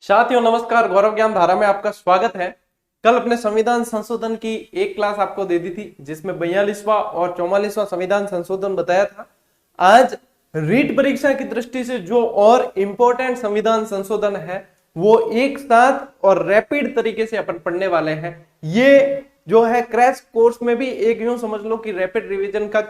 साथियों नमस्कार, गौरव ज्ञान धारा में आपका स्वागत है। कल अपने संविधान संशोधन की एक क्लास आपको दे दी थी जिसमें 42वां और 44वां संविधान संशोधन बताया था। आज रीट परीक्षा की दृष्टि से जो और इम्पोर्टेंट संविधान संशोधन है वो एक साथ और रैपिड तरीके से अपन पढ़ने वाले हैं। ये जो है क्रैश कोर्स में भी एक यूं समझ लो कि रैपिड रिवीजन का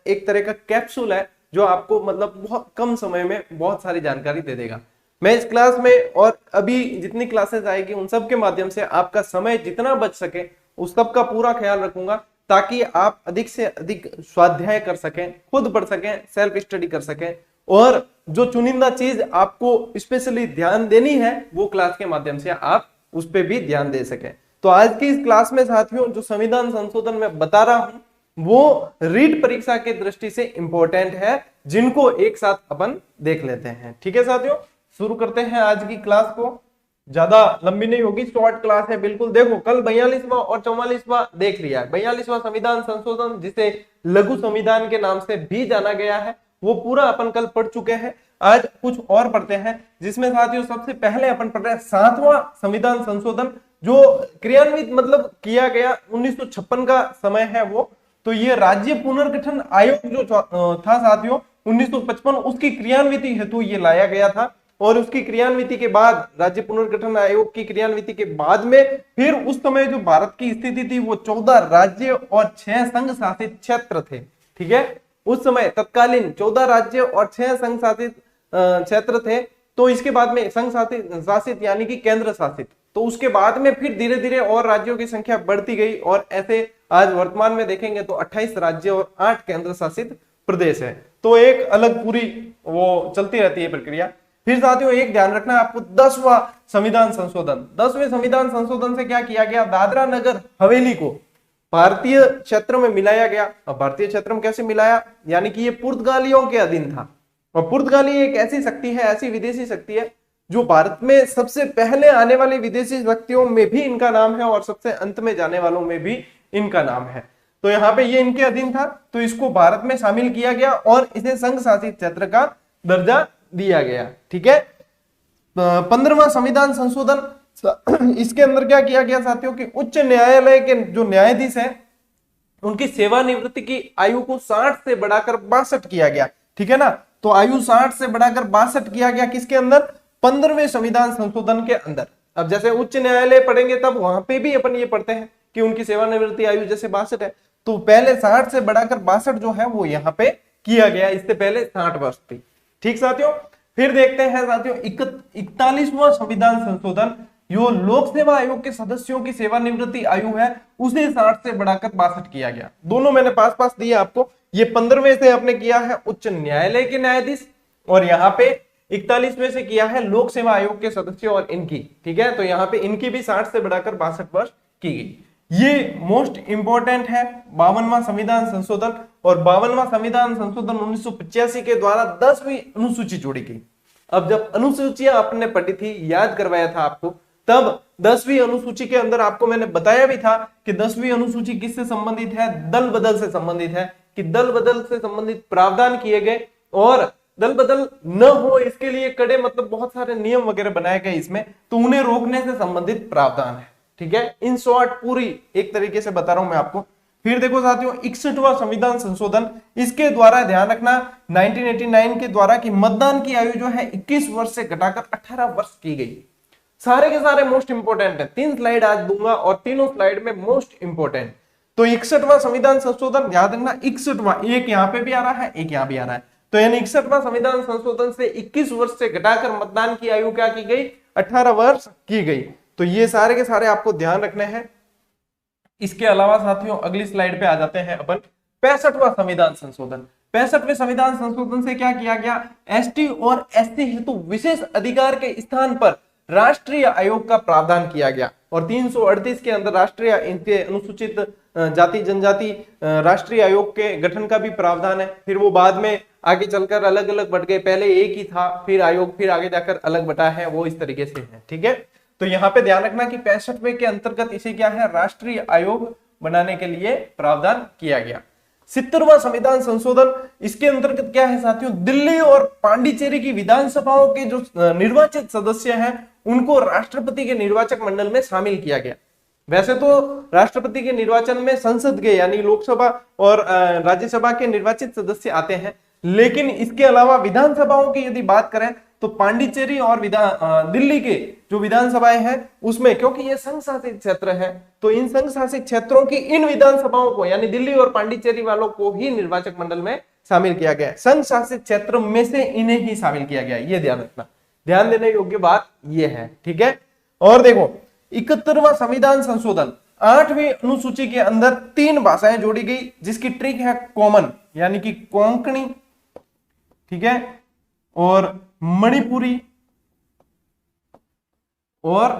एक तरह का कैप्सूल है जो आपको मतलब बहुत कम समय में बहुत सारी जानकारी दे देगा। मैं इस क्लास में और अभी जितनी क्लासेस आएगी उन सब के माध्यम से आपका समय जितना बच सके उस सब का पूरा ख्याल रखूंगा ताकि आप अधिक से अधिक स्वाध्याय कर सकें, खुद पढ़ सकें, सेल्फ स्टडी कर सकें और जो चुनिंदा चीज आपको स्पेशली ध्यान देनी है वो क्लास के माध्यम से आप उस पर भी ध्यान दे सकें। तो आज की इस क्लास में साथियों जो संविधान संशोधन में बता रहा हूं वो रीट परीक्षा की दृष्टि से इंपॉर्टेंट है, जिनको एक साथ अपन देख लेते हैं। ठीक है साथियों, शुरू करते हैं आज की क्लास को। ज्यादा लंबी नहीं होगी, शॉर्ट क्लास है बिल्कुल। देखो कल 42वां और 44वां देख लिया है। 42वां संविधान संशोधन जिसे लघु संविधान के नाम से भी जाना गया है वो पूरा अपन कल पढ़ चुके हैं। आज कुछ और पढ़ते हैं जिसमें साथियों सबसे पहले अपन पढ़ रहे हैं 7वां संविधान संशोधन जो क्रियान्वित मतलब किया गया 1956 का समय है वो। तो ये राज्य पुनर्गठन आयोग जो था साथियों 1955 उसकी क्रियान्विति हेतु ये लाया गया था और उसकी क्रियान्विति के बाद राज्य पुनर्गठन आयोग की क्रियान्विति के बाद में फिर उस समय जो भारत की स्थिति थी वो 14 राज्य और 6 संघ शासित क्षेत्र थे। ठीक है, उस समय तत्कालीन 14 राज्य और 6 संघ शासित क्षेत्र थे। तो इसके बाद में संघ शासित यानी कि केंद्र शासित, तो उसके बाद में फिर धीरे धीरे और राज्यों की संख्या बढ़ती गई और ऐसे आज वर्तमान में देखेंगे तो 28 राज्य और 8 केंद्र शासित प्रदेश है। तो एक अलग पूरी वो चलती रहती है प्रक्रिया। फिर साथियों एक ध्यान रखना है आपको 10वां संविधान संशोधन। 10वें संविधान संशोधन से क्या किया गया, दादरा नगर हवेली को भारतीय क्षेत्र में मिलाया गया। अब भारतीय क्षेत्र में कैसे मिलाया, यानी कि ये पुर्तगालियों के अधीन था और पुर्तगाली एक ऐसी शक्ति है, ऐसी विदेशी शक्ति है जो भारत में सबसे पहले आने वाली विदेशी शक्तियों में भी इनका नाम है और सबसे अंत में जाने वालों में भी इनका नाम है। तो यहाँ पे ये इनके अधीन था तो इसको भारत में शामिल किया गया और इसे संघ शासित क्षेत्र का दर्जा दिया गया। ठीक है, 15वां संविधान संशोधन इसके अंदर क्या किया गया साथियों कि उच्च न्यायालय के जो न्यायाधीश हैं उनकी सेवानिवृत्ति की आयु को 60 से बढ़ाकर 62 किया गया। ठीक है ना, तो आयु 60 से बढ़ाकर 62 किया गया किसके अंदर, 15वें संविधान संशोधन के अंदर। अब जैसे उच्च न्यायालय पढ़ेंगे तब वहां पे भी अपन ये पढ़ते हैं कि उनकी सेवानिवृत्ति आयु जैसे 62 है तो पहले 60 से बढ़ाकर 62 जो है वो यहाँ पे किया गया, इससे पहले 60 वर्ष थी। ठीक साथियों, फिर देखते हैं साथियों 41वां संविधान संशोधन। जो लोक सेवा आयोग के सदस्यों की सेवानिवृत्ति आयु है उसे 60 से बढ़ाकर 62 किया गया। दोनों मैंने पास पास दिए आपको। ये 15वें से आपने किया है उच्च न्यायालय के न्यायाधीश और यहाँ पे 41वें से किया है लोक सेवा आयोग के सदस्य और इनकी। ठीक है, तो यहाँ पे इनकी भी 60 से बढ़ाकर 62 वर्ष की गई। ये मोस्ट इंपॉर्टेंट है 52वां संविधान संशोधन। और 52वां संविधान संशोधन 1985 के द्वारा 10वीं अनुसूची जोड़ी गई। अब जब अनुसूचियां आपने पढ़ी थी, याद करवाया था आपको, तब 10वीं अनुसूची के अंदर आपको मैंने बताया भी था कि 10वीं अनुसूची किससे संबंधित है, दल बदल से संबंधित है, कि दल बदल से संबंधित प्रावधान किए गए और दल बदल न हो इसके लिए कड़े मतलब बहुत सारे नियम वगैरह बनाए गए इसमें, तो उन्हें रोकने से संबंधित प्रावधान है। ठीक है, इन शॉर्ट पूरी एक तरीके से बता रहा हूं मैं आपको। फिर देखो साथियों 61वां संविधान संशोधन, इसके द्वारा ध्यान रखना 1989 के द्वारा कि मतदान की आयु जो है 21 वर्ष से घटाकर 18 वर्ष की गई। सारे के सारे मोस्ट इंपोर्टेंट है, 3 स्लाइड आज दूंगा और तीनों स्लाइड में मोस्ट इंपोर्टेंट। तो 61वां संविधान संशोधन याद रखना, 61वां एक यहाँ पे भी आ रहा है एक यहाँ भी आ रहा है, तो यानी 61वां संविधान संशोधन से 21 वर्ष से घटाकर मतदान की आयु क्या की गई, 18 वर्ष की गई। तो ये सारे के सारे आपको ध्यान रखने हैं। इसके अलावा साथियों अगली स्लाइड पे आ जाते हैं अपन 65वां संविधान संशोधन। 65वें संविधान संशोधन से क्या किया गया, एसटी और एससी हेतु विशेष अधिकार के स्थान पर राष्ट्रीय आयोग का प्रावधान किया गया और 338 के अंदर राष्ट्रीय इनके अनुसूचित जाति जनजाति राष्ट्रीय आयोग के गठन का भी प्रावधान है। फिर वो बाद में आगे चलकर अलग अलग बट गए, पहले एक ही था फिर आयोग फिर आगे जाकर अलग बटा है, वो इस तरीके से है। ठीक है, तो यहाँ पे ध्यान रखना कि 65वें के अंतर्गत इसे क्या है, राष्ट्रीय आयोग बनाने के लिए प्रावधान किया गया। 70वां संविधान संशोधन, इसके अंतर्गत क्या है साथियों, दिल्ली और पांडिचेरी की विधानसभाओं के जो निर्वाचित सदस्य हैं उनको राष्ट्रपति के निर्वाचक मंडल में शामिल किया गया। वैसे तो राष्ट्रपति के निर्वाचन में संसद के यानी लोकसभा और राज्यसभा के निर्वाचित सदस्य आते हैं, लेकिन इसके अलावा विधानसभाओं की यदि बात करें तो पांडिचेरी और दिल्ली के जो विधानसभाएं हैं उसमें, क्योंकि ये संघ शासित क्षेत्र है, तो इन संघ शासित क्षेत्रों की इन विधानसभाओं को यानी दिल्ली और पांडिचेरी वालों को ही निर्वाचक मंडल में शामिल किया गया। संघ शासित क्षेत्र में से इन्हें ही शामिल किया गया, ये ध्यान रखना, ध्यान देने योग्य बात ये है। ठीक है, और देखो 71वां संविधान संशोधन, 8वीं अनुसूची के अंदर 3 भाषाएं जोड़ी गई, जिसकी ट्रिक है कॉमन यानी कि कोंकणी, ठीक है, और मणिपुरी और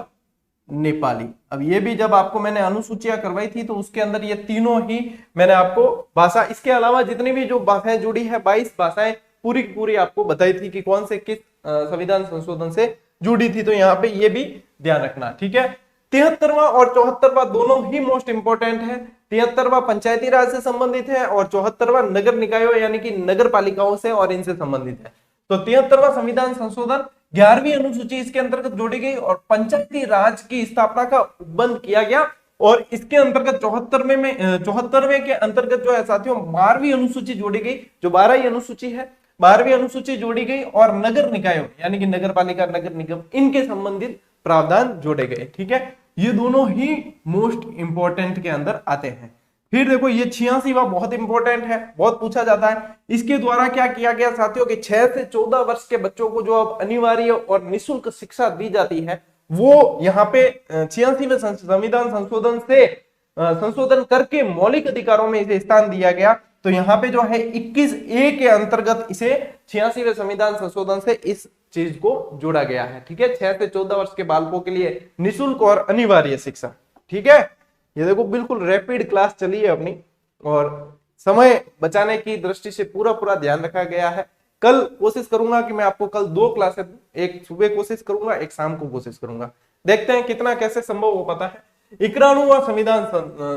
नेपाली। अब ये भी जब आपको मैंने अनुसूचियां करवाई थी तो उसके अंदर ये तीनों ही मैंने आपको भाषा, इसके अलावा जितनी भी जो भाषाएं जुड़ी है 22 भाषाएं पूरी की पूरी आपको बताई थी कि कौन से किस संविधान संशोधन से जुड़ी थी, तो यहाँ पे ये भी ध्यान रखना। ठीक है, 73वां और 74वां दोनों ही मोस्ट इंपोर्टेंट है। 73वां पंचायती राज से संबंधित है और 74वां नगर निकायों यानी कि नगर पालिकाओं से और इनसे संबंधित है। तो 73वां संविधान संशोधन 11वीं अनुसूची इसके अंतर्गत जोड़ी गई और पंचायती राज की स्थापना का उपबंध किया गया, और इसके अंतर्गत 74वें के अंतर्गत जो है साथियों 12वीं अनुसूची जोड़ी गई, जो 12वीं अनुसूची है 12वीं अनुसूची जोड़ी गई, और नगर निकायों यानी कि नगर पालिका नगर निगम इनके संबंधित प्रावधान जोड़े गए। ठीक है, ये दोनों ही मोस्ट इंपोर्टेंट के अंदर आते हैं। फिर देखो ये 86वां बहुत इंपॉर्टेंट है, बहुत पूछा जाता है। इसके द्वारा क्या किया गया साथियों कि 6 से 14 वर्ष के बच्चों को जो अब अनिवार्य और निःशुल्क शिक्षा दी जाती है, वो यहाँ पे 86वें संविधान संशोधन से संशोधन करके मौलिक अधिकारों में इसे स्थान दिया गया। तो यहाँ पे जो है 21A के अंतर्गत इसे 86वें संविधान संशोधन से इस चीज को जोड़ा गया है। ठीक है, 6 से 14 वर्ष के बालकों के लिए निःशुल्क और अनिवार्य शिक्षा। ठीक है, ये देखो बिल्कुल रैपिड क्लास चली है अपनी, और समय बचाने की दृष्टि से पूरा ध्यान रखा गया है। कल कोशिश करूंगा कि मैं आपको कल 2 क्लासेस, एक सुबह कोशिश करूंगा, एक शाम को कोशिश करूंगा, देखते हैं कितना कैसे संभव हो पाता है। 91वां संविधान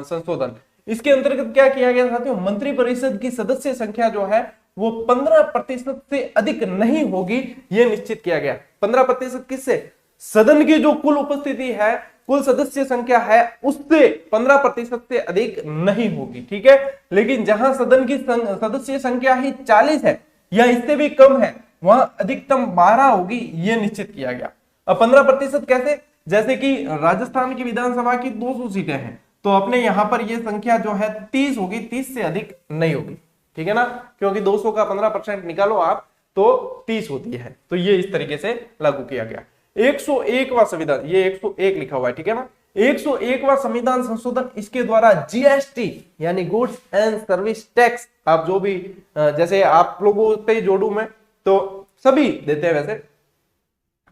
संशोधन, इसके अंतर्गत क्या किया गया साथियों, मंत्रिपरिषद की सदस्य संख्या जो है वो 15% से अधिक नहीं होगी, ये निश्चित किया गया। 15% किससे, सदन की जो कुल उपस्थिति है, कुल सदस्य संख्या है, उससे 15% से अधिक नहीं होगी। ठीक है, लेकिन जहां सदन की सदस्य संख्या ही 40 है या इससे भी कम है, वहां अधिकतम 12 होगी, ये निश्चित किया गया। अब 15% कैसे, जैसे कि राजस्थान की विधानसभा की 200 सीटें हैं, तो अपने यहां पर यह संख्या जो है 30 होगी, 30 से अधिक नहीं होगी। ठीक है ना, क्योंकि 200 का 15% निकालो आप तो 30 होती है, तो ये इस तरीके से लागू किया गया। 101वां संविधान, ये 101 लिखा हुआ है, ठीक है ना, 101वां संविधान संशोधन, इसके द्वारा जीएसटी यानी गुड्स एंड सर्विस टैक्स, आप जो भी जैसे आप लोगों पे जोड़ू मैं तो सभी देते हैं, वैसे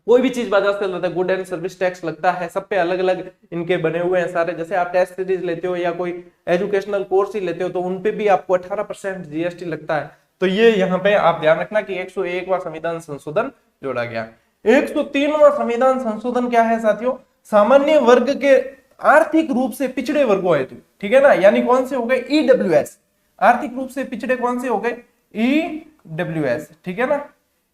कोई भी चीज बाजार से लगता है गुड एंड सर्विस टैक्स लगता है, सब पे अलग अलग इनके बने हुए हैं सारे। जैसे आप टेस्ट सीरीज लेते हो या कोई एजुकेशनल कोर्स ही लेते हो तो उनपे भी आपको 18% जीएसटी लगता है। तो ये यहाँ पे आप ध्यान रखना कि 101वां संविधान संशोधन जोड़ा गया। 103वां संविधान संशोधन क्या है साथियों, सामान्य वर्ग के आर्थिक रूप से पिछड़े वर्गों हेतु, ठीक है ना, यानी कौन से हो गए, ईडब्ल्यूएस, आर्थिक रूप से पिछड़े कौन से हो गए, ईडब्ल्यूएस, ठीक है ना।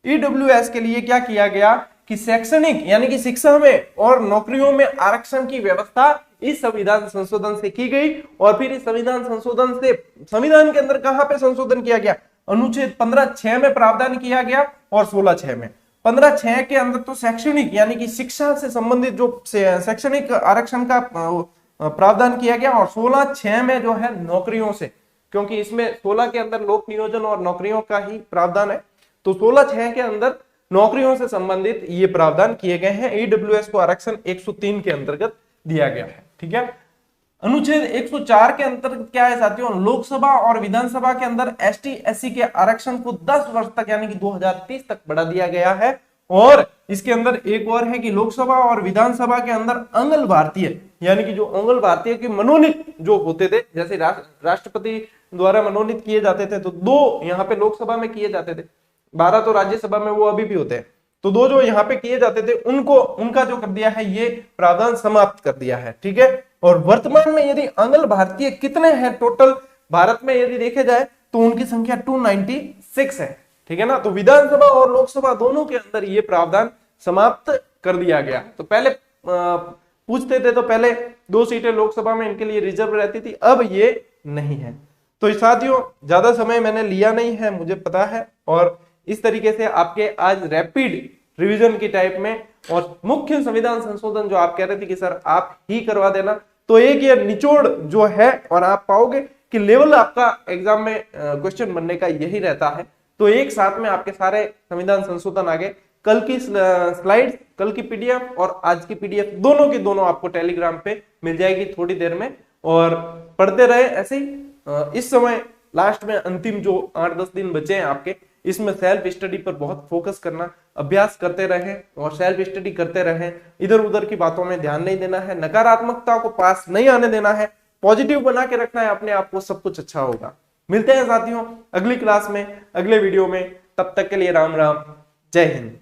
ईडब्ल्यूएस के लिए क्या किया गया कि शैक्षणिक यानी कि शिक्षा में और नौकरियों में आरक्षण की व्यवस्था इस संविधान संशोधन से की गई। और फिर इस संविधान संशोधन से संविधान के अंदर कहां पे संशोधन किया गया, अनुच्छेद 15(6) में प्रावधान किया गया और 16(6) में। 15(6) के अंदर तो शैक्षणिक यानी कि शिक्षा से संबंधित जो शैक्षणिक आरक्षण का प्रावधान किया गया, और 16(6) में जो है नौकरियों से, क्योंकि इसमें 16 के अंदर लोक नियोजन और नौकरियों का ही प्रावधान है, तो 16(6) के अंदर नौकरियों से संबंधित ये प्रावधान किए गए हैं। ईडब्ल्यूएस को आरक्षण 103 के अंतर्गत दिया गया है, ठीक है। अनुच्छेद 104 के अंतर्गत क्या है साथियों, लोकसभा और विधानसभा के अंदर एसटी एससी के आरक्षण को 10 वर्ष तक यानी कि 2030 तक बढ़ा दिया गया है। और इसके अंदर एक और है कि लोकसभा और विधानसभा के अंदर अंगल भारतीय यानी कि जो अंगल भारतीय के मनोनीत जो होते थे, जैसे राष्ट्रपति द्वारा मनोनीत किए जाते थे, तो 2 यहाँ पे लोकसभा में किए जाते थे, 12 तो राज्यसभा में वो अभी भी होते हैं, तो 2 जो यहाँ पे किए जाते थे उनका जो कर दिया है ये प्रावधान समाप्त कर दिया है, ठीक है। और वर्तमान में यदि अंगल भारतीय कितने हैं टोटल, भारत में यदि देखे जाए तो उनकी संख्या 296 है, ठीक है ना। तो विधानसभा और लोकसभा दोनों के अंदर ये प्रावधान समाप्त कर दिया गया। तो पहले पूछते थे तो पहले 2 सीटें लोकसभा में इनके लिए रिजर्व रहती थी, अब ये नहीं है। तो साथियों ज्यादा समय मैंने लिया नहीं है, मुझे पता है, और इस तरीके से आपके आज रैपिड रिवीजन की टाइप में और मुख्य संविधान संशोधन जो आप कह रहे थे कि सर आप ही करवा देना, तो एक ये निचोड़ जो है और आप पाओगे कि लेवल आपका एग्जाम में क्वेश्चन बनने का यही रहता है। तो एक साथ में आपके सारे संविधान संशोधन आ गए। कल की स्लाइड्स, कल की पीडीएफ और आज की पीडीएफ दोनों की दोनों आपको टेलीग्राम पे मिल जाएगी थोड़ी देर में, और पढ़ते रहे ऐसे ही। इस समय लास्ट में अंतिम जो 8-10 दिन बचे हैं आपके, इसमें सेल्फ स्टडी पर बहुत फोकस करना, अभ्यास करते रहें और सेल्फ स्टडी करते रहें। इधर उधर की बातों में ध्यान नहीं देना है, नकारात्मकता को पास नहीं आने देना है, पॉजिटिव बना के रखना है अपने आप को, सब कुछ अच्छा होगा। मिलते हैं साथियों अगली क्लास में, अगले वीडियो में, तब तक के लिए राम राम, जय हिंद।